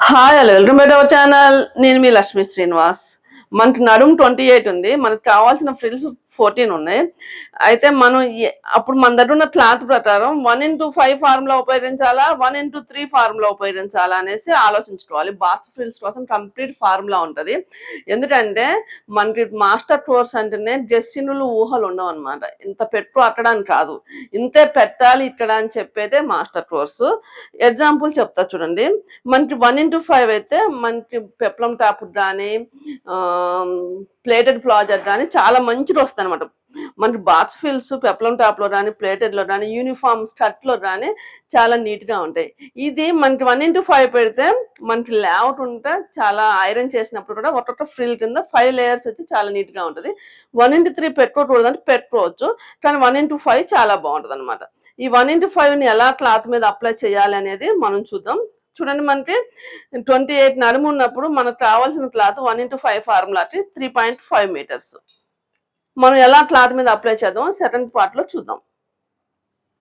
Hi hello welcome back our channel. నేను మీ లక్ష్మీ శ్రీనివాస్. మనకి నడుము 28 ఉంది. మనకు కావాల్సిన ఫ్రిల్స్ 14 ఉన్నాయి. అయితే మనం అప్పుడు మన దగ్గర ఉన్న క్లాత్ ప్రకారం 1:5 ఫార్ములా ఉపయోగించాలా, 1:3 ఫార్ములా ఉపయోగించాలా అనేసి ఆలోచించుకోవాలి. బాక్స్ ఫ్రిల్స్ కోసం కంప్లీట్ ఫార్ములా ఉంటుంది. ఎందుకంటే మనకి మాస్టర్ కోర్స్ అంటేనే డెస్టినులు ఊహలు ఉండవు అనమాట. ఇంత పెట్టు అక్కడానికి కాదు, ఇంతే పెట్టాలి ఇక్కడ అని చెప్పేదే మాస్టర్ కోర్సు. ఎగ్జాంపుల్ చెప్తా చూడండి. మనకి 1:5 అయితే మనకి పెప్లం టాప్ కానీ ప్లేటెడ్ ప్లాజర్ కానీ చాలా మంచిది వస్తుంది అనమాట. మనకి బాక్స్ ఫిల్స్ పెప్లం టాప్ లో కానీ ప్లేటెడ్ లో కానీ యూనిఫామ్ స్కర్ట్ లో కానీ చాలా నీట్ గా ఉంటాయి. ఇది మనకి 1:5 పెడితే మనకి లేఅవుట్ ఉంటే చాలా ఐరన్ చేసినప్పుడు కూడా ఒక్కొక్క ఫ్రిల్ కింద 5 లేయర్స్ వచ్చి చాలా నీట్ గా ఉంటుంది. 1:3 పెట్టుకోకూడదు అంటే పెట్టుకోవచ్చు, కానీ 1:5 చాలా బాగుంటుంది అనమాట. ఈ 1:5 ని ఎలా క్లాత్ మీద అప్లై చేయాలి అనేది మనం చూద్దాం. చూడండి, మనకి 28 నడుము ఉన్నప్పుడు మనకు కావాల్సిన క్లాత్ 1:5 ఫార్ములాకి 3.5 మీటర్స్. మనం ఎలా క్లాత్ మీద అప్లై చేద్దాం సెకండ్ పార్ట్ లో చూద్దాం.